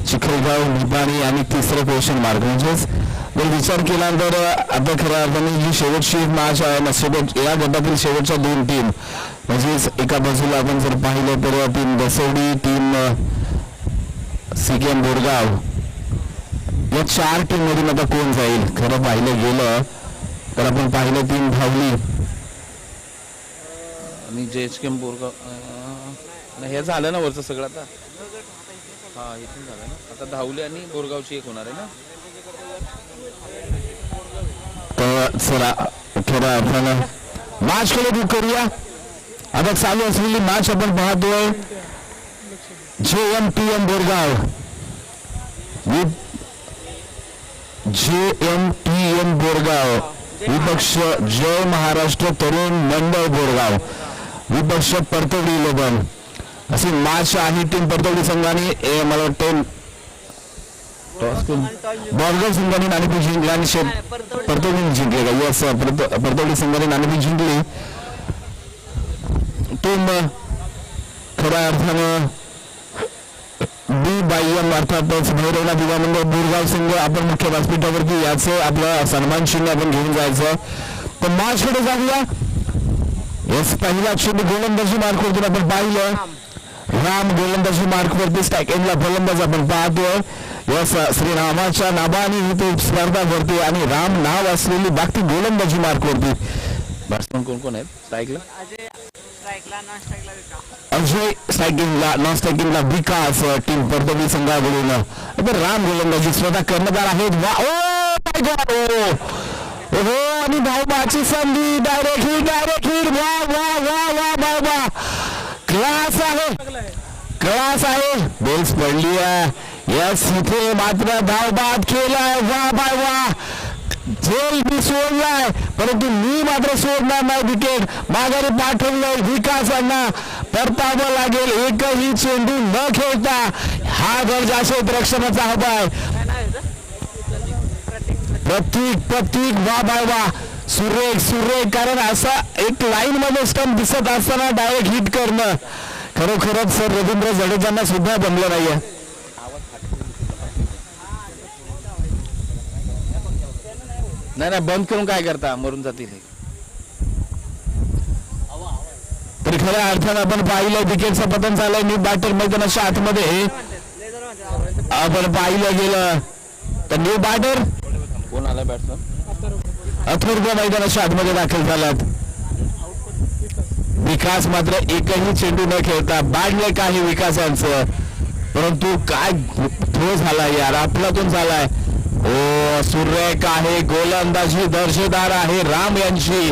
चिखलगाव निपाणी आणि तिसरं question mark. म्हणजेच जर विचार केला तर आता खऱ्या अर्थाने ही शेवटची मॅच आहे ना, या गटातील शेवटच्या 2 टीम म्हणजेच एका बाजूला आपण जर पाहिलं तर टीम दसवडी, टीम सीकेएम बोरगाव, या 4 टीम मधून आता कोण जाईल. खरं पाहिलं गेलं तर आपण पाहिलं टीम धावली आणि JHK बोरगाव हे झालं ना वरचं सगळं आता. हा इथून झालं ना, आता धावली आणि बोरगावची एक होणार आहे ना. तर चला खऱ्या अर्थानं मॅच कडे बुक करूया. आता चालू असलेली मॅच आपण पाहतोय JMTM बोरगाव, JMTM बोरगाव विपक्ष जय महाराष्ट्र तरुण मंडळ बोरगाव, विपक्ष परतवडी 11 अशी मॅच आहे. टीम परतवडी संघाने मला वाटतं बोरगाव संघाने नाणेफेक जिंकली आणि परतवडी जिंकले का. यस, परतवडी संघाने नाणेफेक जिंकली. टीम खऱ्या अर्थानं BYM अर्थातच भैरवनाथ युवा मंडळ बोरगाव संघ आपण मुख्य व्यासपीठावरती याचं आपलं सन्मान चिन्ह आपण घेऊन जायचं. तर मॅच कडे जाऊया. यस, पहिला चेंडू गोलंदाजी मार्क वरती आपण पाहिलं. राम गोलंदाजी मार्क वरती स्टॅकेनला फलंदाज आपण पाहतोय. यस, श्रीरामाच्या नावाने इथे स्पर्धा भरते आणि राम नाव असलेली बाकी गोलंदाजी मार्क वरती. बॅट्समन कोण कोण आहेत स्ट्राईकला? अजय स्ट्रायकिंगला, नॉन स्ट्रायकिंगला विकास. टीम परतवडी संघाकडून राम गोलंदाजी स्वतः कर्णधार आहेत. हो आणि धावबाची संधी, डायरेक्ट हिट. वा वा वा वा वा वा, क्लास आहे. बेल्स पडली आहे. यस, इथे मात्र धावबाद केलाय. वा बाय वा, झेल मी सोडलाय परंतु मी मात्र सोडणार नाही. विकेट माघारी पाठवलंय. विकासांना परतावं लागेल. एकही चेंडू न खेळता हा दर्जा क्षेत्ररक्षणाचा हवाय. प्रतीक वा बाय वा, सुरेख. कारण असा एक लाईन मध्ये स्टंप दिसत असताना डायरेक्ट हिट करणं खरोखरच सर रवींद्र जडेजांना सुद्धा जमलं नाहीये. नाही बंद करून काय करता, मरून जातील. तरी खऱ्या अर्थानं आपण पाहिलं विकेटचं पतन झालंय. न्यू बॅटर मैदानाच्या आतमध्ये आपण पाहिलं गेलं तर न्यू बॅटर कोण आला बॅट्समन? अथर्व मैदानाच्या आतमध्ये दाखल झालात. विकास मात्र एकही चेंडू न खेळता बाडले काही विकासांचं, परंतु काय थ्रो झालाय यार, आपलातून झालाय. ओ सुरेख आहे. गोलंदाजी दर्जेदार आहे राम यांची.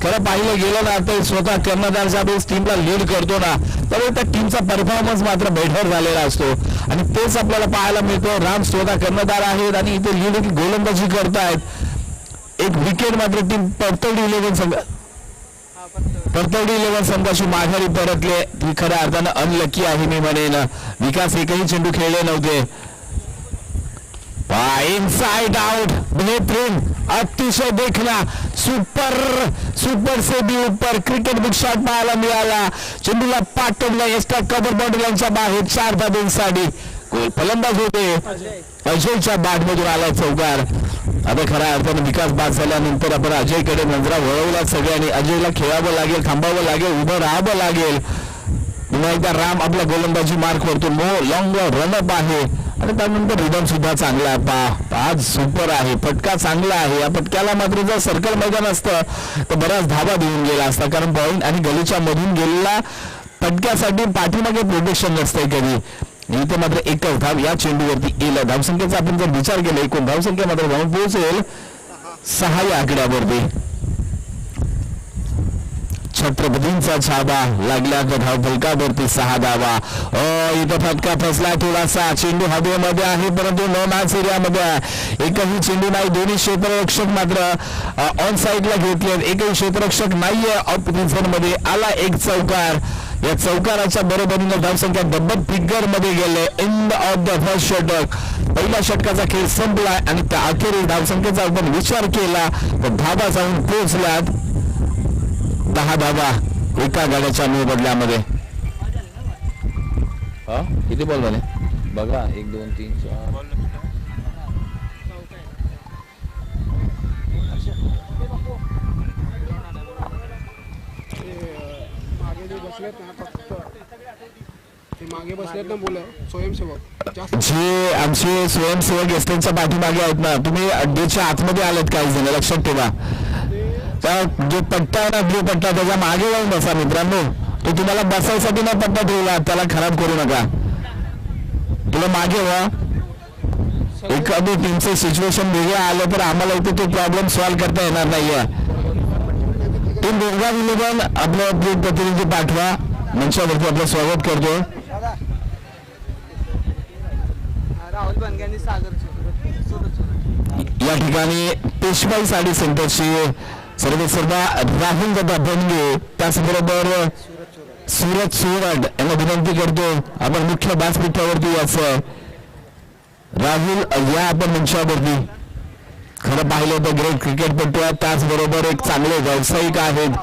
खरं पाहिलं गेलं ना तर स्वतः कर्णधार ज्यावेळेस टीमला लीड करतो ना त्यावेळी त्या टीमचा परफॉर्मन्स मात्र बेटर झालेला असतो आणि तेच आपल्याला पाहायला मिळतो. राम स्वतः कर्णधार आहेत आणि इथे लीड गोलंदाजी करतायत. एक विकेट मात्र टीम परतवडी 11 संघाची माघारी परतले. ती खऱ्या अर्थानं अनलकी आहे मी म्हणेन. विकास एकही चेंडू खेळले नव्हते. इनसाइड आउट, बेहतरीन, अतिशय देखना, सुपर से भी ऊपर क्रिकेट बिग शॉट पाहायला मिळाला. चेंडूला पाठवला एक्स्ट्रा कव्हर बाउंड्रीच्या बाहेर 4 धाब्यांसाठी. फलंदाज होते अजयच्या बॅटमधून आला चौकार. आता खऱ्या अर्थानं विकास बाद झाल्यानंतर आपण अजयकडे नजरा वळवला सगळ्यांनी. अजयला खेळावं लागेल, थांबावं लागेल, उभं राहावं लागेल. पुन्हा एकदा राम आपला गोलंदाजी मार्क करतो. लॉंग रनअप आहे आणि त्यानंतर रिदम सुद्धा चांगला आहे. आज सुपर आहे, फटका चांगला आहे. या फटक्याला मात्र जर सर्कल मैदान असतं तर बराच धावा देऊन गेला असता, कारण पॉईंट आणि गलीच्या मधून गेलेला फटक्यासाठी पाठीमागे प्रोटेक्शन नसतंय कधी. इथे मात्र एकच धाव या चेंडूवरती येईल. धावसंख्येचा आपण जर विचार केला एकूण धावसंख्या मात्र जाऊन पोहोचेल 6 या आकड्यावरती. छत्रपतींचा छाबा लागला धाव फलकावरती 6 धावा. इथं फटका फसला थोडासा. चेंडू हवेमध्ये आहे परंतु नो मॅच एरियामध्ये आहे. एकही चेंडू नाही. दोन्ही क्षेत्ररक्षक मात्र ऑन साईडला घेतले. एकही क्षेत्ररक्षक नाहीये. ऑफ रिझन मध्ये आला एक चौकार. या चौकाराच्या बरोबरीने धावसंख्या डबल फिगर मध्ये गेले. एंड ऑफ द फर्स्ट षटक. पहिल्या षटकाचा खेळ संपलाय आणि त्या अखेरीस धावसंख्येचा आपण विचार केला तर धावा जाऊन पोहोचल्यात 10 धावा एका गाड्याच्या बदल्यामध्ये. किती बॉल झाले? बघा 1 2 3 4 मागे जे बसलेत ना फक्त ते मागे बसलेत ना मुलं स्वयंसेवक जास्त जे आमचे स्वयंसेवक एसटीच्या पाठीमागे आहेत ना, तुम्ही अड्डीच्या आतमध्ये आलेत काही जण, लक्षात ठेवा. त्या जो पट्टा आहे ना, ब्लू पट्टा, त्याच्या मागे जाऊन बसा मित्रांनो. तो तुम्हाला बसायसाठी ना पट्टा ठेवला, त्याला खराब करू नका. तुला मागे व्हा. एखादी टीमचं सिच्युएशन वेगळं आलं तर आम्हाला इथे तो प्रॉब्लेम सॉल्व्ह करता येणार नाहीये. टीम दोघांनी पण आपलं प्रतिनिधी पाठवा, मंचावरती आपलं स्वागत करतो. राहुल बनगे आणि सागर या ठिकाणी पेशवाई साडी सेंटरची सर्व राहुल दादा बनगे, त्याचबरोबर सूरज सोरड यांना विनंती करतो, आपण मुख्य व्यासपीठावरती याचं राहुल या आपण मंचावरती. खरं पाहिलं तर ग्रेट क्रिकेटपटू आहेत, त्याचबरोबर एक चांगले व्यावसायिक आहेत.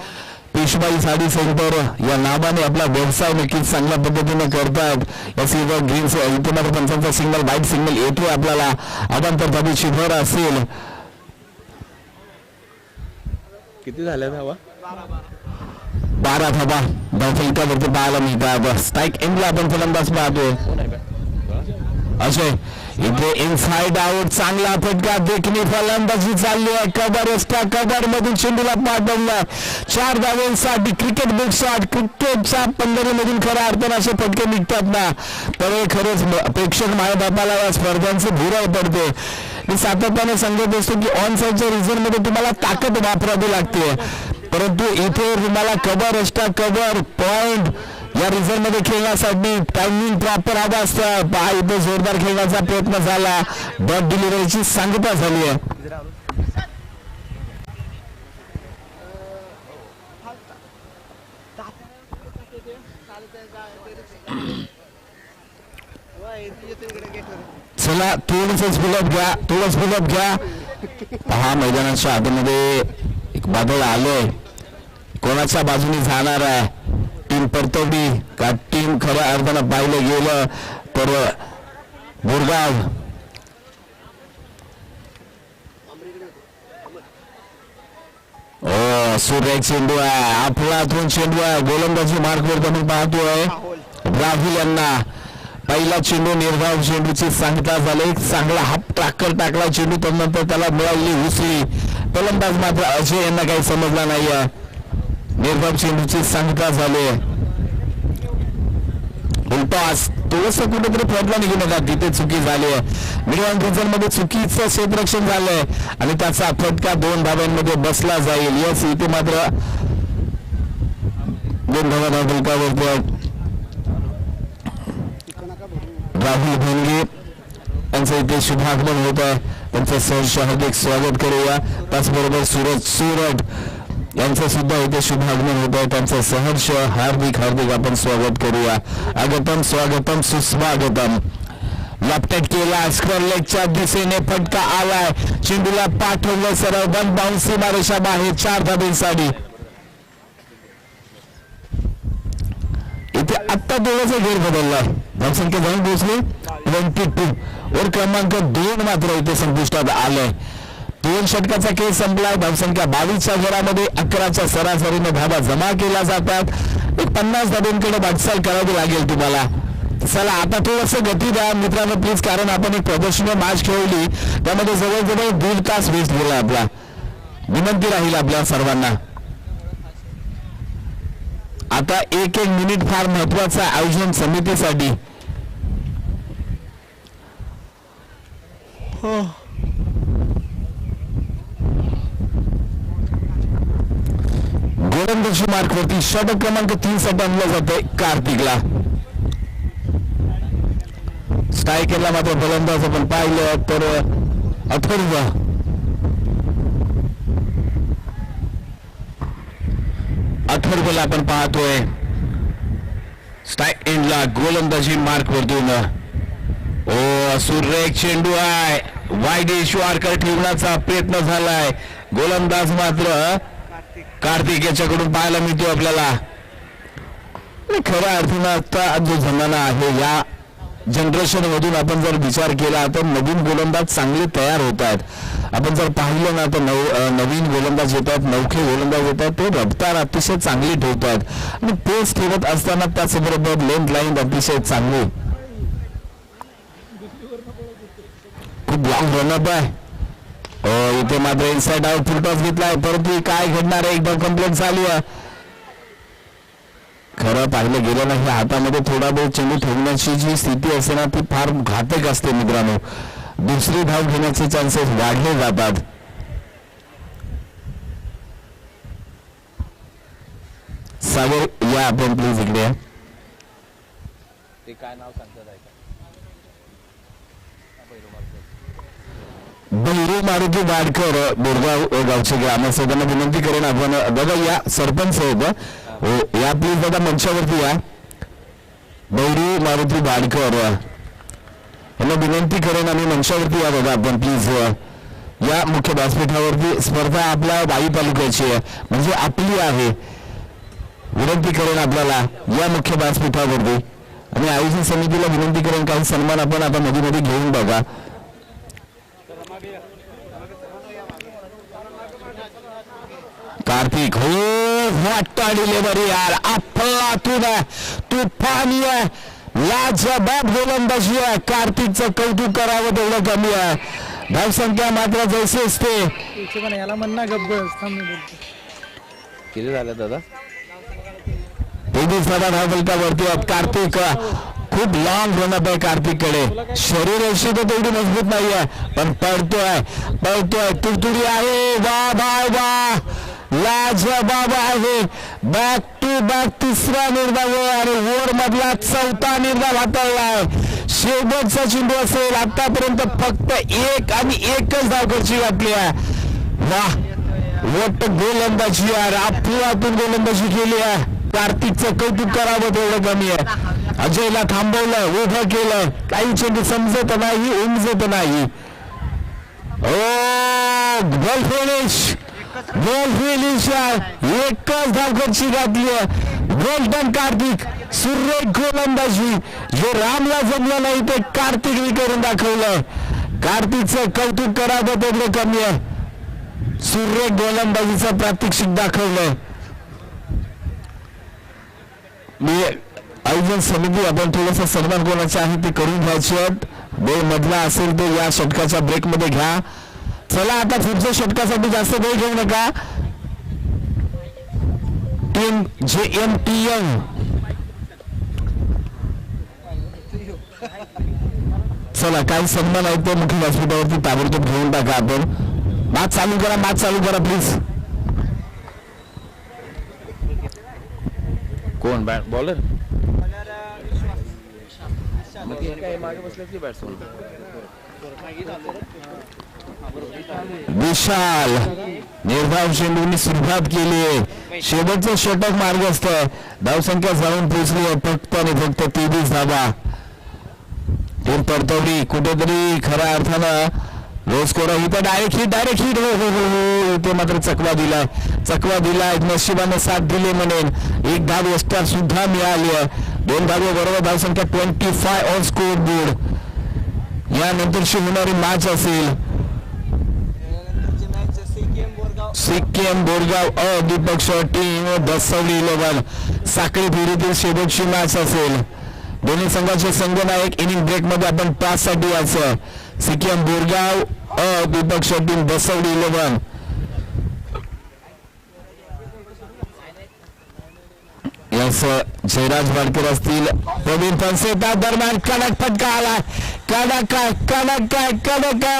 पेशवाई साडी सेंटर या नावाने आपला व्यवसाय नक्कीच चांगल्या पद्धतीने करतात. या सिल्वर ग्रीन्स इथे मात्र पंचांचा सिग्नल व्हाईट सिग्नल येतोय आपल्याला. आपण तर धाबीची भर असेल. किती झाल्या धावा? 12 धाबा धावफलकावरती पाहायला मिळतात. स्ट्राईक एंडला आपण फलंदाज पाहतोय अजय. इथे इनसाइड आउट, चांगला फटका, देखणी फलंदाजी चालली आहे. कबर एक्स्ट्रा कबर मधून चेंडूला पाठवला 4 धावांसाठी. Cricket big shot. क्रिकेटच्या 15 मधून खऱ्या अर्थाने असे फटके निघतात ना, तर हे खरंच प्रेक्षक मायबापाला या स्पर्धांचे भुराई पडते. मी सातत्याने सांगत असतो की ऑन साईडच्या रिझन मध्ये तुम्हाला ताकद वापरावी लागते, परंतु इथे तुम्हाला कबर एक्स्ट्रा कबर पॉइंट या रिझन मध्ये खेळण्यासाठी टायमिंग प्रॉपर हवा असतं. पहा इथे जोरदार खेळण्याचा प्रयत्न झाला, डॉट डिलिव्हरीची सांगता झाली आहे. चला थोडंसं स्पिलअप घ्या, थोडं स्पिलअप घ्या. पहा मैदानाच्या आतमध्ये एक बादल आलोय, कोणाच्या बाजूने जाणार आहे? टीम परतवडी का टीम खऱ्या अर्थानं पाहिलं गेलं तर बोरगाव. सूर्य चेंडू आहे, आपला दोन चेंडू आहे. गोलंदाजी मार्कवर आपण पाहतोय राहुल यांना. पहिला चेंडू निर्धाव चेंडूची सांगता झाली, चांगला हाफ ट्रॅकर टाकला चेंडू, त्यानंतर त्याला मिळाली उसळी. फलंदाज मात्र अजय यांना काही समजला नाहीये. निर्धाव चेंडूची सांगता झाली. उलटास थोडस कुठेतरी फ्रंटला निघू नका, तिथे चुकी झाली आहे. मिडल रिजन मध्ये चुकीचं क्षेत्ररक्षण झालंय आणि त्याचा फटका 2 धाब्यांमध्ये बसला जाईल. यस, इथे मात्र 2 धावा धावफलकावरती राहुल भोंगे यांचं इथे शुभागमन होत आहे. त्यांचं सहर्ष हार्दिक स्वागत करूया. त्याचबरोबर सूरज सोरड यांचं सुद्धा इथे शुभागमन होत आहे. त्यांचं सहर्ष हार्दिक आपण स्वागत करूया. आगतम स्वागतम सुस्वागतम. लपटेट केला, स्क्वेअर लेगच्या दिशेने फटका आलाय, चेंडूला पाठवलं सरळ वन बाउन्स सीमारेषा बाहेर 4 धाब्यांसाठी. इथे आत्ता दोघांचा घेर बदललाय. धावसंख्या जाऊन पोहोचली 22. वर क्रमांक 2 मात्र इथे संपुष्टात आलंय. 2 षटकाचा खेळ संपलाय. धावसंख्या 22च्या घरामध्ये 11च्या सरासरीने धावा जमा केल्या जातात. 50 धाब्यांकडे वाटचाल करावी लागेल तुम्हाला. चला आता थोडस गती द्या मित्रांनो प्लीज, कारण आपण एक प्रदर्शनीय मॅच खेळली, त्यामध्ये जवळजवळ 1.5 तास वेस्ट गेला आपला. विनंती राहील आपल्या सर्वांना. आता 1 मिनिट फार महत्वाचा आयोजन समितीसाठी. गोलंदाजी मार्कवरती षटक क्रमांक 3 साठी आणलं जातंय कार्तिकला. स्ट्रायकरला मात्र फलंदाज आपण पाहिलं तर अथर्व. अथर्वला आपण पाहतोय स्ट्राईक एंडला गोलंदाजी मार्कवरतून. सुरेख चेंडू आहे, वाईड इश्वारकर ठेवण्याचा प्रयत्न झालाय. गोलंदाज मात्र कार्तिक याच्याकडून पाहायला मिळतो आपल्याला. खऱ्या अर्थानं आता जो जमाना आहे या जनरेशन मधून आपण जर विचार केला तर नवीन गोलंदाज चांगले तयार होत आहेत. आपण जर पाहिलं ना तर नवीन गोलंदाज येत आहेत, नवखे गोलंदाज येत आहेत, ते रफ्तार अतिशय चांगली ठेवत आहेत आणि पेस ठेवत असताना त्याचबरोबर लेंथ लाईन अतिशय चांगली. खूप लॉंग रनअप आहे. इथे मात्र इनसाइड आउट फुल टॉस घेतलाय, परंतु काय घडणार आहे, एकदम कंप्लेंट चालू आहे. खरं पाहिलं गेलं नाही, हातामध्ये थोडा बहुत चेंडू ठेवण्याची जी स्थिती असते ना ती फार घातक असते मित्रांनो. दुसरी धाव घेण्याचे चान्सेस वाढले जातात. सागर या आपण प्लीज इकडे. ते काय नाव सांगतात ऐका. भैरू मारुती वाडकर बोरगाव गावचे ग्रामसेवकांना विनंती करेन आपण दादा या सरपंच आहेत या प्लीज दादा मंचावरती या. भैरू मारुती वाडकर यांना विनंती करेन आम्ही मंचावरती या दादा आपण प्लीज. या मुख्य व्यासपीठावरती स्पर्धा आपल्या वाई तालुक्याची आहे म्हणजे आपली आहे. विनंती करेन आपल्याला या मुख्य व्यासपीठावरती आणि आयोजन समितीला विनंती करेन काही सन्मान आपण आता मध्ये मध्ये घेऊन बघा. कार्तिक हो वाटतं डिलेव्हरी यार अफलातून आहे, तुफानी आहे, लाजवाब गोलंदाजी आहे. कार्तिकचं कौतुक करावं तेवढं कमी आहे. धावसंख्या मात्र जैसे असते याला म्हणणं गब्बस किती झालं दादा. तेवीस धाव फलकावरती आहेत. कार्तिक खूप लॉंग रनअप आहे कार्तिककडे. शरीराशी तर तेवढी मजबूत नाही आहे पण पळतोय तुडतुडी आहे. वा बाय वा लाजवाब आहे. बॅक टू बॅक तिसरा निर्धाव आणि ओव्हर मधला चौथा निर्धाव हाताळलाय. शेवटचा चेंडू असेल आतापर्यंत फक्त एक आणि एकच धावकरची घातली आहे. वा वट गोलंदाजी यार अफलातून गोलंदाजी केली आहे. कार्तिकचं कौतुक करावं तेवढं कमी आहे. अजयला थांबवलं, उभं केलं, काही चेंडू समजत नाही, उमजत नाही. ओ गोल फिनिश एकच धावकरची घातली आहे. गोल्डन कार्तिक सुरेख गोलंदाजी जे रामला जमलं नाही ते कार्तिकने करून दाखवलं. कार्तिकचं कौतुक करावं तेवढं कमी आहे. सुरेख गोलंदाजीचं प्रात्यक्षिक दाखवलंय. मी आयोजन समिती आपण थोडंसं सन्मान कोणाचे आहे ते करून घ्यायचे आहेत. वेळ मधला असेल तर या षटकाच्या ब्रेक मध्ये घ्या. चला आता पुढच्या षटकासाठी जास्त वेळ घेऊ नका. टीम JMTM चला काही सन्मान आहे तो मुख्य व्यासपीठावरती ताबडतोब घेऊन टाका. आपण मॅच चालू करा प्लीज. कोण बॉलर मागे बसले की बॅट्समन. विशाल निर्धाव चेंडूंनी सुरुवात केली आहे. शेवटचं षटक मार्गस्थ आहे. धावसंख्या जाऊन पोहोचली आहे फक्त आणि फक्त 23 धावा. टीम परतवली कुठेतरी खऱ्या अर्थानं लो स्कोर इथं डायरेक्ट हिट हो इथे मात्र चकवा दिलाय नशिबाने साथ दिली म्हणेन. एक धाव एक्स्ट्रा सुद्धा मिळाली आहे. 2 धावे बरोबर धावसंख्या 25 ऑन स्कोर बोर्ड. यानंतरची होणारी मॅच असेल सिक्कीम बोरगाव द्विपक्ष टीम दसवली 11 साखळी फेरीतील शेवटची मॅच असेल. दोन्ही संघाचे संघनायक इनिंग ब्रेक मध्ये आपण टॉस साठी यायचं. सिक्कीम बोरगाव द्विपक्ष टीम दसवली 11 यास जयराज वाडकर असतील. प्रवीण फणसे त्या दरम्यान कडक फटका आलाय. कडक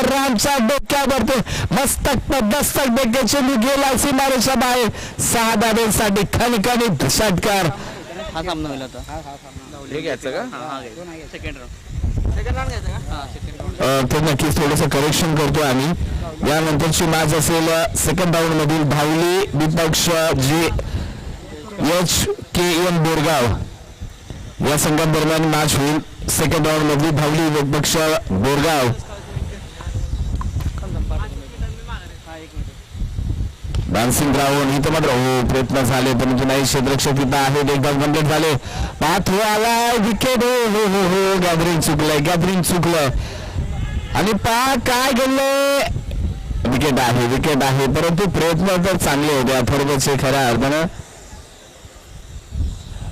रामच्या डोक्यावरती मस्तक दस्तक देखे चेंडू गेला सीमारेषा बाहेर. 6 धावेसाठी खणखणीत षटकार. हा सामना होईल आता. हे घ्यायचं का. सेकंड राऊंड घ्यायचं का. तर नक्कीच थोडंसं करेक्शन करतोय आम्ही. यानंतरची मॅच असेल सेकंड राऊंड मधील भावली विपक्ष JHKM बोरगाव या संघांदरम्यान मॅच होईल. सेकंड राऊंड मधली भावली विपक्ष बोरगाव. डान्सिंग ग्राउंड इथं मात्र हो प्रयत्न झाले परंतु नाही. क्षेत्ररक्षक तिथं आहेत एकदम कंप्लीट झाले. पाथ आलाय विकेट. हो हो हो गॅदरिंग चुकलंय आणि काय घडलंय. विकेट आहे परंतु प्रयत्न तर चांगले होते अथर्वचे खऱ्या अर्थानं.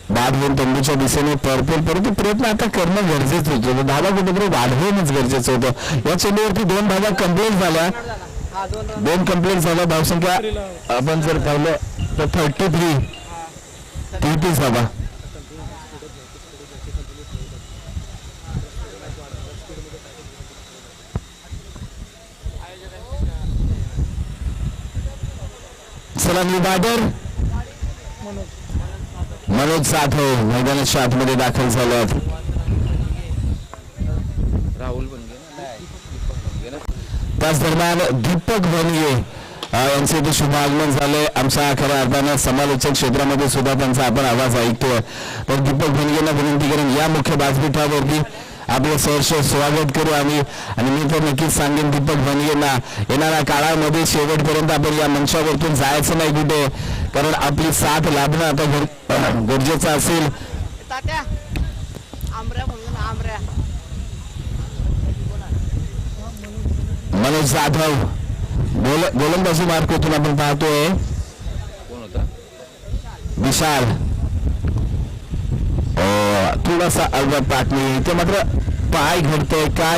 बाद होऊन तंबूच्या दिशेने परतेल परंतु प्रयत्न आता करणं गरजेचं होतं. धावा कुठेतरी वाढवणंच गरजेचं होतं. या चेंडूवरती 2 धावा कंप्लीट झाल्या. 2 कंप्लीट झाल्या. धावसंख्या आपण जर पाहिलं तर 33 धावा. चला न्यू बॅटर मनोज जाधव मैदानाच्या आतमध्ये दाखल झाल्यात. राहुल पण गेला. त्याच दरम्यान दीपक भनगे यांचे इथे शुभ आगमन झाले. आमच्या खऱ्या अर्थानं समालोचक क्षेत्रामध्ये सुद्धा त्यांचा आपण आवाज ऐकतोय. तर दीपक भनगेंना विनंती करून या मुख्य व्यासपीठावरती आपलं सहर्ष स्वागत करू आम्ही. आणि मी तर नक्कीच सांगेन दीपक भनगेंना येणाऱ्या काळामध्ये शेवटपर्यंत आपण या मंचावरतून जायचं नाही कुठे, कारण आपली साथ लाभणं आता गरजेचं असेल. मनोज जाधव गोलंदाजी मार्केतून आपण पाहतोय. कोण होता? विशाल थोडासा अवघड पाठणी. ते मात्र काय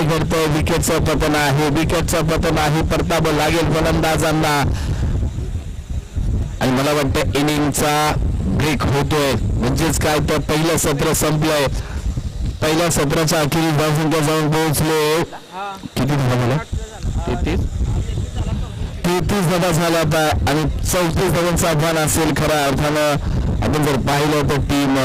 घडतंय. विकेटचं पतन आहे. परताब लागेल फलंदाजांना आणि मला वाटतं इनिंगचा ब्रेक होतोय. म्हणजेच काय तर पहिलं सत्र संपलंय. पहिल्या सत्राच्या अखेरीस धावसंख्या जाऊन पोहोचले. किती धावा झाल्या? 33 धावा झाल्या आता आणि 34 धावांचं आव्हान असेल खऱ्या अर्थानं. आपण जर पाहिलं तर टीम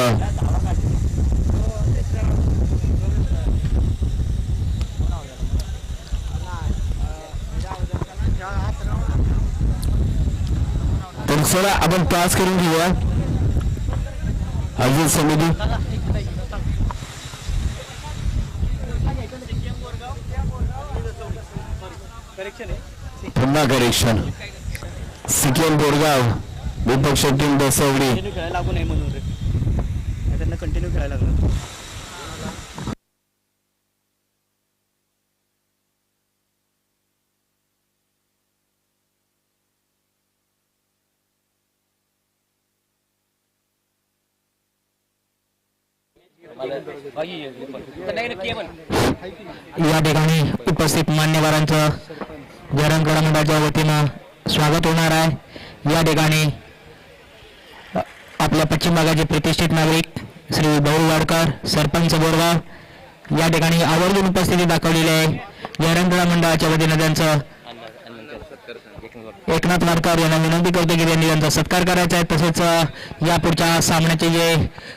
तर चला आपण पास करून घेऊया. आयोजन समिती पुन्हा करेक्शन. सिकेन बोरगाव विपक्ष टीम बसवली. खेळायला लागू नाही म्हणून रे, त्यांना कंटिन्यू खेळायला लागलं. या ठिकाणी उपस्थित मान्यवरांचं जयरामगड मंडळाच्या वतीनं स्वागत होणार आहे. या ठिकाणी आपल्या पश्चिम भागाचे प्रतिष्ठित नागरिक श्री भाऊ वाडकर सरपंच बोरगाव या ठिकाणी आवर्जून उपस्थिती दाखवलेली आहे. जयरामगड मंडळाच्या वतीनं त्यांचं एकनाथ वाडकर यांना विनंती करतो की त्यांनी त्यांचा सत्कार करायचा आहे. तसेच या पुढच्या सामन्याचे जे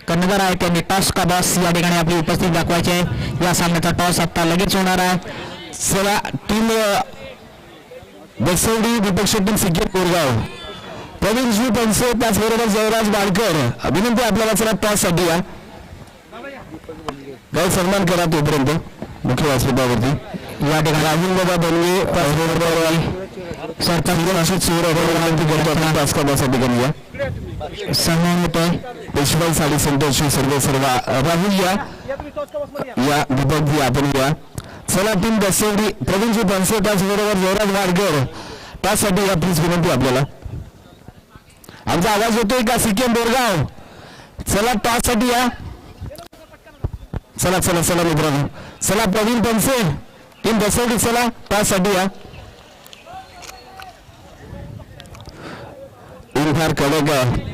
कर्णधार आहेत त्यांनी टॉस का बॉस या ठिकाणी आपली उपस्थिती दाखवायची आहे. या सामन्याचा टॉस आता लगेच होणार आहे. चला टीम बसवडी विपक्ष टीम सिकेन बोरगाव प्रवीणजी पंसे त्याचबरोबर जयराज वाडकर विनंती आपल्याला चला टॉस साठी या काही सन्मान करा तोपर्यंत मुख्य व्यासपीठावरती. या ठिकाणी राहुल बाबा बनगे त्याचबरोबर सरपंच अशोक शिवराय विनंती करतो आपण टॉस का बॉससाठी करूया. सन्मान होतोय. पेशवाई साडी सेंटरची सर्व राहुल या दीपक जी आपण या. चला टीम बसवडी प्रवीणजी बनसे त्याचबरोबर जयराज वाडकर त्यासाठी या प्लीज विनंती आपल्याला. आमचा आवाज येतोय का सिकेन बोरगाव? चला टॉस साठी या. चला मित्रांनो. चला प्रवीण बनसे टीम बसवडी चला टॉस साठी या. फार कडक आहे.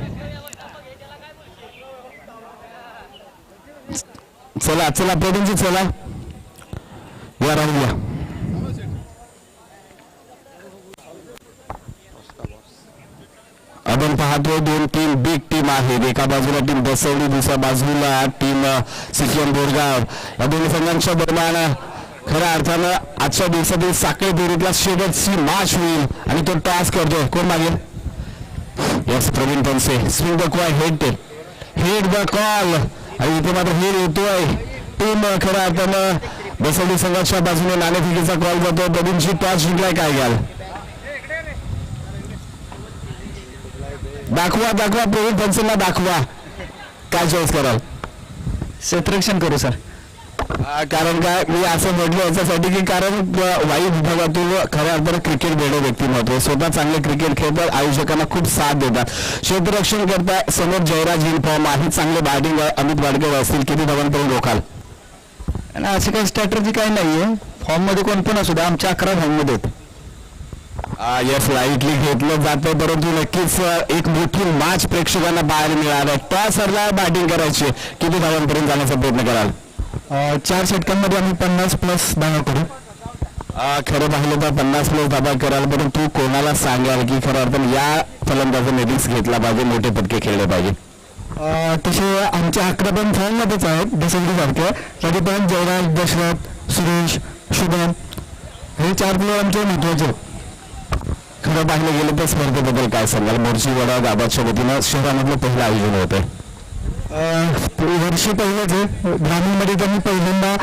चला प्रवीणजी चला या राहुल या. आपण पाहतोय 2 टीम बिग टीम आहेत. एका बाजूला टीम बसवली, दुसऱ्या बाजूला टीम सिकेन बोरगाव. या दोन्ही संघांच्या दरम्यान खऱ्या अर्थानं आजच्या दिवसातील साखळी फेरीतला शेवटची मॅच होईल आणि तो टॉस करतोय. कोण मागेल? Yes Praveen Banse. Swing the call head the call आणि इथे मात्र हेड येतोय. टीम खऱ्या अर्थानं बसवली संघाच्या बाजूने नाणेफेकीचा कॉल जातो. प्रवीणची टॉस जिंकलाय काय घ्याल? दाखवा प्रवीण फणसेंना दाखवा. काय चॉईस कराल? क्षेत्ररक्षण करू सर. कारण काय मी असं म्हटलं याच्यासाठी की कारण वायू विभागातून खऱ्या अर्थानं क्रिकेट वेडे व्यक्तिमत्व स्वतः चांगले क्रिकेट खेळतात, आयोजकांना खूप साथ देतात. क्षेत्ररक्षण करता समोर जयराज इन फॉर्म आहे, चांगले बॅटिंग अमित वाडकर असतील, किती धावांपर्यंत रोखाल? आणि अशी काही स्ट्रॅटर्जी काही नाहीये. फॉर्म मध्ये कोण पण असू द्या, आमच्या 11 फॉर्म मध्ये आहेत. यस, लाईटली घेतलं जातं, परंतु नक्कीच एक मोठी मॅच प्रेक्षकांना पाहायला मिळालं आहे. टॉस हरला, बॅटिंग करायची, किती धावांपर्यंत जाण्याचा प्रयत्न कराल? 4 षटकांमध्ये आम्ही 50+ धावा करू. खरं पाहिलं तर 50+ धावा कराल, परंतु कोणाला सांगाल की खरं अर्थानं या फलंदाजाने रिस्क घेतला पाहिजे, मोठे पदके खेळले पाहिजे? तसे आमचे 11 पण फॉर्म मध्येच आहेत डिसेंबरी सारखे. त्याचे पण जयराज, दशरथ, सुरेश, शुभम हे 4 प्लेयर आमचे महत्वाचे. खरं पाहिलं गेलं तर स्पर्धेबद्दल काय सांगाल? मोर्शीवाडा गावाच्या वतीनं शहरामधलं पहिलं आयोजन होत आहे. वर्षी पहिलेच आहे. ग्रामीणमध्ये त्यांनी पहिल्यांदा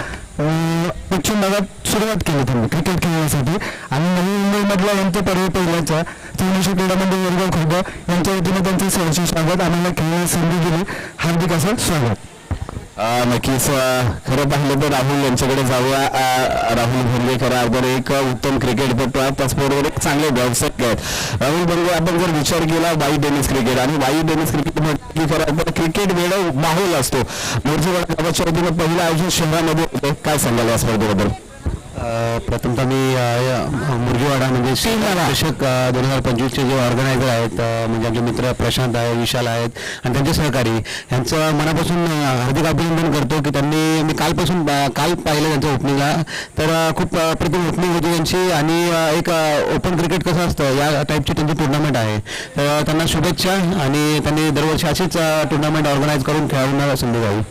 पश्चिम भागात सुरुवात केली त्यांनी क्रिकेट खेळण्यासाठी. आणि नवी मुंबईमधला यांचं पर्व पहिल्याच आहे. चौरशी क्रीडामंडळ वर्ग खुर्द यांच्या वतीनं त्यांचे सहर्ष स्वागत, आम्हाला खेळण्यास संधी दिली, हार्दिक असं स्वागत. नक्कीच खरं पाहिलं तर राहुल यांच्याकडे जाऊया. राहुल भोंगे खरं अर्थानं एक उत्तम क्रिकेटपटू आहेत, त्याचबरोबर एक चांगले व्यावसायिक आहेत. राहुल भोंगे, आपण जर विचार केला वाई टेनिस क्रिकेट आणि वाई टेनिस क्रिकेट म्हटलं की खरं अर्थानं क्रिकेट वेळ माहोल असतो. मोर्शीवाडा गावाच्या वतीनं पहिलं आयोजन शहरामध्ये होतं, काय सांगाल या स्पर्धेबद्दल? प्रथमतः मी मुरगीवाडा म्हणजे चषक 2025चे जे ऑर्गनायझर आहेत म्हणजे आमचे मित्र प्रशांत आहे, विशाल आहेत आणि त्यांचे सहकारी यांचं मनापासून हार्दिक अभिनंदन करतो की त्यांनी मी काल पाहिलं त्यांच्या ओपनिंगला, तर खूप अप्रतिम ओपनिंग होती त्यांची. आणि एक ओपन क्रिकेट कसं असतं या टाईपची त्यांची टुर्नामेंट आहे, तर त्यांना शुभेच्छा. आणि त्यांनी दरवर्षी अशीच टुर्नामेंट ऑर्गनाईज करून खेळाडूंना संधी द्यावी.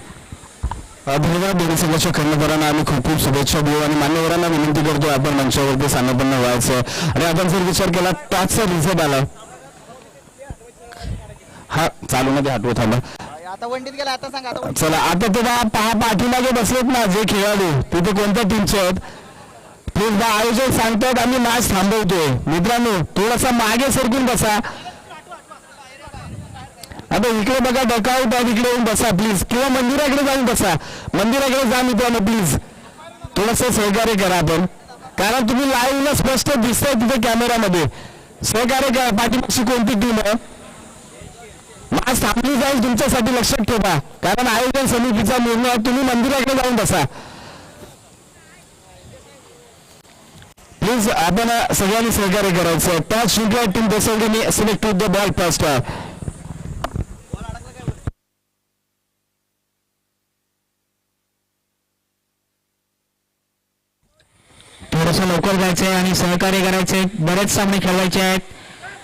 धन्यवाद. दोन्ही संघाच्या कर्णधारांना आम्ही खूप खूप शुभेच्छा देऊ आणि मान्यवरांना विनंती करतो आपण मंचावरती सान्नपन्न व्हायचं. आणि आपण जर विचार केला टॉसचा रिझल्ट आला, हा चालू मध्ये हटवत थांबा. आता वंडीत गेला, आता सांगा. आता चला, आता ते पहा पाठीमागे बसलेत ना जे खेळाडू, तिथे कोणत्या टीमचे आहेत प्लीज बा. आयोजक सांगतात आम्ही मॅच थांबवतोय. मित्रांनो थोडासा मागे सरकून बसा. आता इकडे बघा डकाउट आहे, इकडे येऊन बसा प्लीज, किंवा मंदिराकडे जाऊन बसा. मंदिराकडे जा मित्रांनो, प्लीज थोडंसं सहकार्य करा आपण, कारण तुम्ही लाईव्हला स्पष्ट दिसतंय तिथे कॅमेरामध्ये. सहकार्य करा. पाठीमागची कोणती टीम आहे मॅच थांबली जाईल तुमच्यासाठी, लक्षात ठेवा, कारण आयोजन समितीचा निर्णय आहे. तुम्ही मंदिराकडे जाऊन बसा प्लीज. आपण सगळ्यांनी सहकार्य करायचं. टॉस जिंकला टीम देसंगीने select to the bowl first. थोडंसं लवकर जायचंय आणि सहकार्य करायचंय. बरेच सामने खेळवायचे आहेत.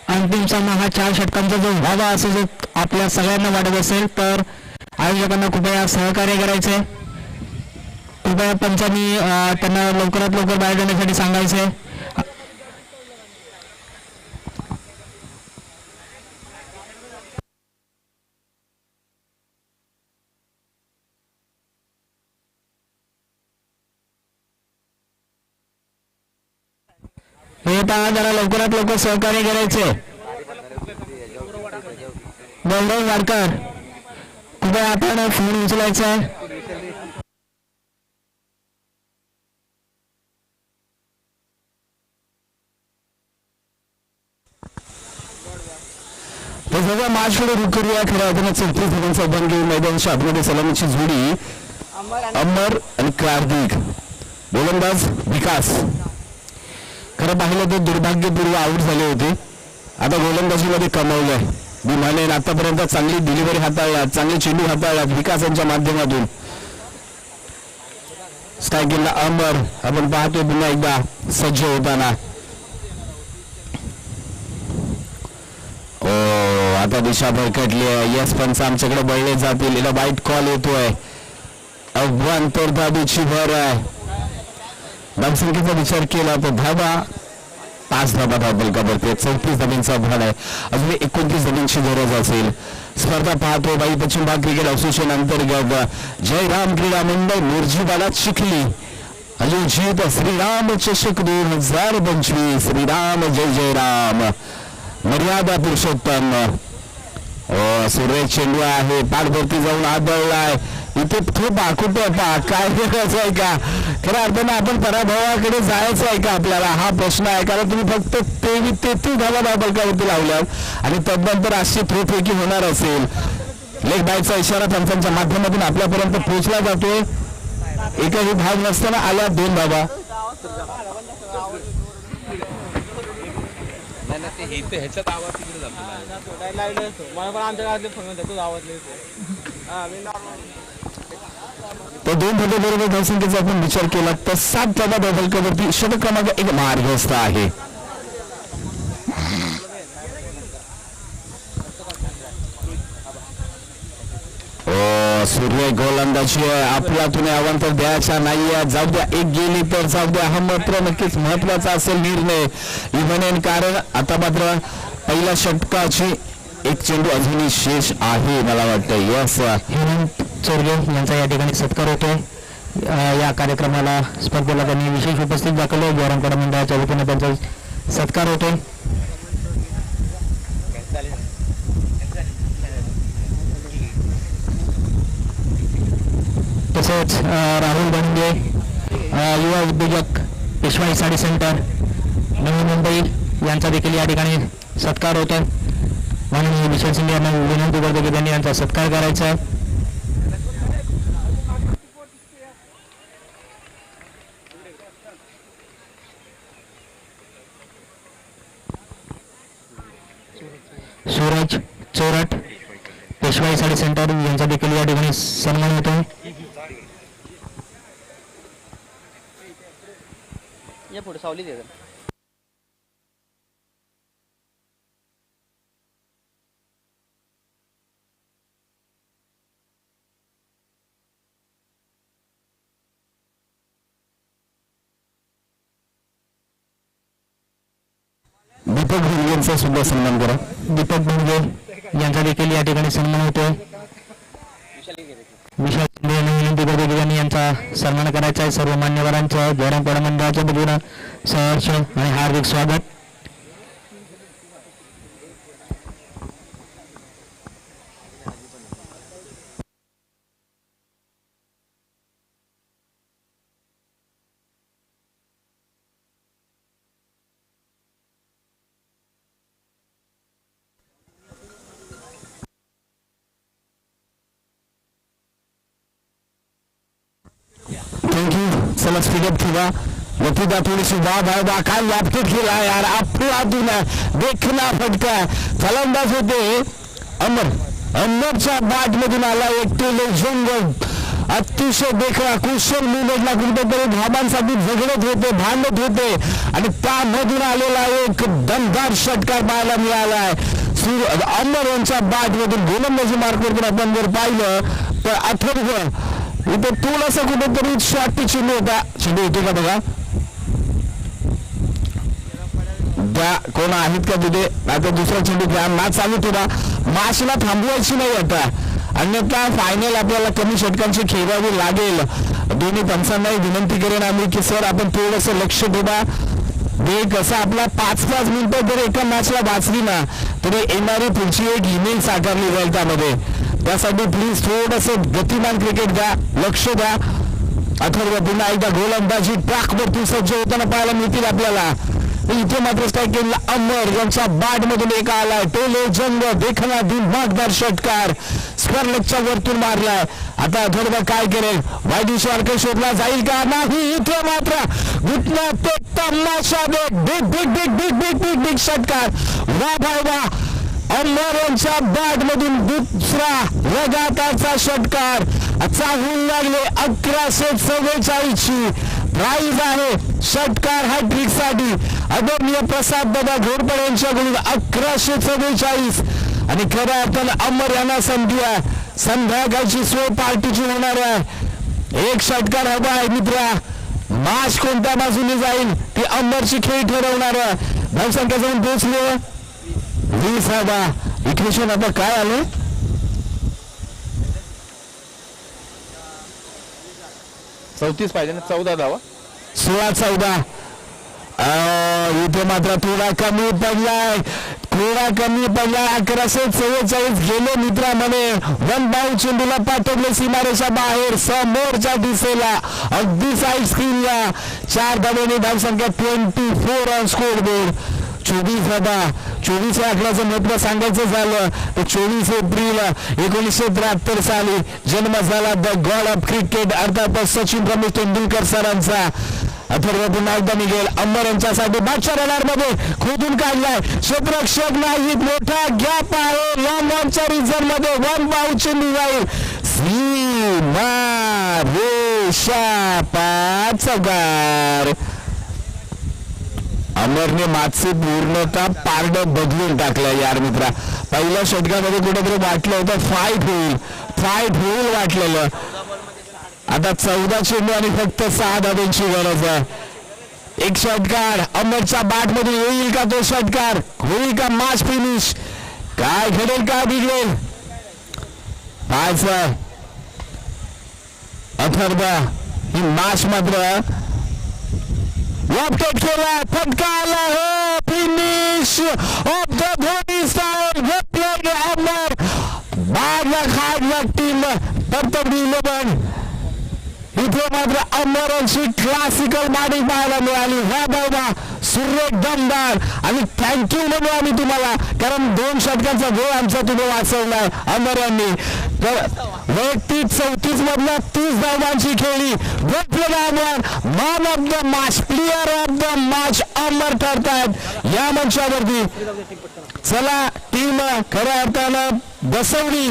अंतिम सामना हा 4 षटकांचा जो व्हावा असं जर आपल्या सगळ्यांना वाटत असेल तर आयोजकांना कृपया सहकार्य करायचंय. कृपया पंचांनी त्यांना लवकरात लवकर बाहेर जाण्यासाठी सांगायचंय. हे पहा, जरा लवकरात लवकर सहकार्य करायचे. गौरव वाडकर, कृपया आपण फोन उचलायचा आहे. तर सगळं मॅच पुढे रुख करूया. खऱ्या अर्थानं 34 धावांचा बन घेऊन मैदानाच्या आतमध्ये सलामीची जोडी अमर आणि कार्तिक, गोलंदाज विकास. खरं पाहिलं तर दुर्भाग्यपूर्व आऊट झाले होते. आता गोलंदाजीमध्ये कमावलंय विमाने, आतापर्यंत चांगली डिलिव्हरी हाताळल्यात, चांगले चेंडू हाताळल्यात विकास यांच्या माध्यमातून. स्ट्रायकिंगला अमर आपण पाहतोय पुन्हा एकदा सज्ज होताना. आता दिशा भरकटली आहे. यस पंच आमच्याकडे बळले जातील. याला वाईट कॉल येतोय. अभ्यंतरदाबीची भर आहे. धावसंख्येचा विचार केला तर धावा 5 धावा धावल का बरते. 34 धावांचा भाग आहे. अजून 29 धावांची गरज असेल. स्पर्धा पाहतो बाई पश्चिम भाग क्रिकेट असोसिएशन अंतर्गत जयराम क्रीडा मंडळ मोर्जीवाडा चिखली आयोजित श्रीराम चषक 2025. श्रीराम जय जय राम. मर्यादा पुरुषोत्तम सुरेश चेंडू आहे, पाठभरती जाऊन आदळलाय इथे खूप कुठे काय करायचं आहे का? खऱ्या अर्थानं आपण पराभवाकडे जायचं आहे का आपल्याला, हा प्रश्न आहे. कारण तुम्ही फक्त 33 धावा धावफलकावरती लावल्यात आणि तदनंतर अशी थ्रोफेकी होणार असेल. लेग बायचा इशारा पंचांच्या माध्यमातून आपल्यापर्यंत पोहोचला जातोय. एकही धाव नसताना आल्या 2 धावा. ह्याच्यात आवाज तिकडे जातो. तर 2 धाब्याबरोबर धावसंख्येचा आपण विचार केला तर 7 धावा धावफलकावरती षटक क्रमांक 1 मार्गस्थ आहे. सूर्य गोलंदाजी आहे, आपल्यातून अवंतर द्यायचा नाहीये. जाऊ द्या, एक गेली तर जाऊ द्या, हा मात्र नक्कीच महत्वाचा असेल निर्णय मी म्हणेन. कारण आता मात्र पहिल्या षटकाची एक चेंडू अजूनही शेष आहे मला वाटतं. यस, हेमंत चोरगे यांचा या ठिकाणी सत्कार होतोय. या कार्यक्रमाला स्पर्धेला त्यांनी विशेष उपस्थित दाखवले. गोरंपाडा मंडळाच्या वतीने त्यांचा सत्कार होतोय. तसेच राहुल बंडे युवा उद्योजक पेशवाई साडी सेंटर नवी मुंबई यांचा देखील या ठिकाणी सत्कार होतोय. माननीय विशाल सिंग यांना विनंती करतो की त्यांनी यांचा सत्कार करायचा. सूरज चोरट पेशवाई साडी सेंटर यांचा देखील या ठिकाणी सन्मान होतोय. या पुढे सावली दे. दीपक भुंगे यांचा सुद्धा सन्मान करा. दीपक भुंगे यांचा देखील या ठिकाणी सन्मान होतोय. विशाल शिंदे यांनी विनंती करतो की त्यांनी यांचा सन्मान करायचा आहे. सर्व मान्यवरांचं गोरंपाडा मंडळाच्या वतीनं सहर्ष आणि हार्दिक स्वागत. थँक्यू. चला स्पीडअप ठेवा. लतीदा थोडीशी वाह काय लापकेट केला यार, आपला देखना फटका. फलंदाज होते अमरच्या बॅट मधून आला एक टेलेजंग. अतिशय देखणा कुशल मुवमेंटला कुठेतरी धाबांसाठी झगडत होते, भांडत होते आणि त्यामधून आलेला एक दमदार षटकार पाहायला मिळालाय. अमर यांच्या बॅट मधून गोलंदाजी मार्कवरती आपण जर पाहिलं तर अथर्व इथे थोडासा कुठेतरी शॉर्ट चेंडू होता. चेंडू येतो का बघा, त्या कोण आहेत का तिथे. आता दुसरा चेंडू घ्या, मॅच चालू ठेवा. मॅचला थांबवायची नाही आता, अन्यथा फायनल आपल्याला कमी षटकांची खेळावी लागेल. दोन्ही पंचांनाही विनंती करेन आम्ही की सर आपण थोडंसं लक्ष ठेवा. कसं आपला 5-5 मिनिटं जर एका मॅचला वाचली ना तरी येणारी पुढची एक इनिंग साकारली जाईल त्यामध्ये. त्यासाठी प्लीज थोडंसं गतिमान क्रिकेट द्या, लक्ष द्या. अथर्व पुन्हा एकदा गोलंदाजी ट्रॅकवरती सज्ज होताना पाहायला मिळतील आपल्याला. इथे मात्र स्ट्राईक केलेला अमर यांच्या बॅट मधून एक आलाय टोले जंग देखना दिमागदार षटकार स्क्वेअर लेगच्या वरतून मारलाय. आता अथर्व काय करेल, वाईट अर्क शोधला जाईल का नाही. इथे मात्र घुटण्यात ते तमाशा big big big big big big big षटकार. वा भाई वा, अमर यांच्या बॅट मधून दुसरा लगातारचा षटकार. चाहून लागले 1144 ची प्राईज आहे षटकार हॅट्रिक साठी. आदरणीय प्रसाद दादा घोरपडे यांच्याकडून 1144 आणि खऱ्या अर्थानं अमर यांना संधी आहे. संध्याकाळची सोय पार्टीची होणार आहे. एक षटकार हवा आहे मित्रा. मॅच कोणत्या बाजूने जाईल ती अमरची खेळ ठरवणार आहे. धावसंख्या जाऊन पोहोचले 20 हवा. इक्वेशन आता काय आलं, 34 पाहिजे ना, 14 धावा. 16-14. इथे मात्र थोडा कमी पडलाय. थोडा कमी पडला 1144 गेले मित्रांमध्ये. वन बाय चेंडूला पाठवले सीमारेषा बाहेर समोरच्या दिशेला अगदी साईड स्क्रीनला 4 धावांनी धावसंख्या 24 ऑन स्कोर बोर्ड. 24 या आकड्याचं महत्व सांगायचं झालं तर 24 एप्रिल 1973 साली जन्म झाला द गॉड ऑफ क्रिकेट अर्थात सचिन रमेश तेंडुलकर सरांचा. अथर्व पुन्हा एकदा निघेल अंबर यांच्यासाठी बादशाह रडार मध्ये खोदून काढलाय. क्षेत्ररक्षक नाहीत, मोठा गॅप आहे लॉंग ऑनच्या रिझन मध्ये. वन बाय चेंडू जाईल सीमा रेषा पाचगार. अमरने मागचे पूर्णतः पारड बदलून टाकलं यार मित्रा. पहिल्या षटकामध्ये कुठेतरी वाटलं होतं फाईट होईल वाटलेलं. आता 14 चेंडू आणि फक्त 6 धावांची गरज आहे. एक षटकार अमरच्या बॅट मध्ये येईल का तो षटकार, होईल का मॅच फिनिश, काय घडेल काय बिघडेल. 5 अथर्व ही मॅच मात्र लॉपटेट केला, फटका आला हो. Finish off the Dhoni style played Amar. बागला टीम परतवडी 11 इथे मात्र अमरांची क्लासिकल माडी पाहायला मिळाली. ह्या बाबा सुरेख दमदार आणि थँक्यू म्हणू आम्ही तुम्हाला, कारण 2 षटकांचा वेळ आमचा तुम्ही वाचवलाय अमरांनी. वैयक्तिक 34 मधल्या 30 धावांची खेळी Amar man of the match, player of the match Amar ठरतायत या मंचावरती. चला टीम खऱ्या अर्थानं बसवली.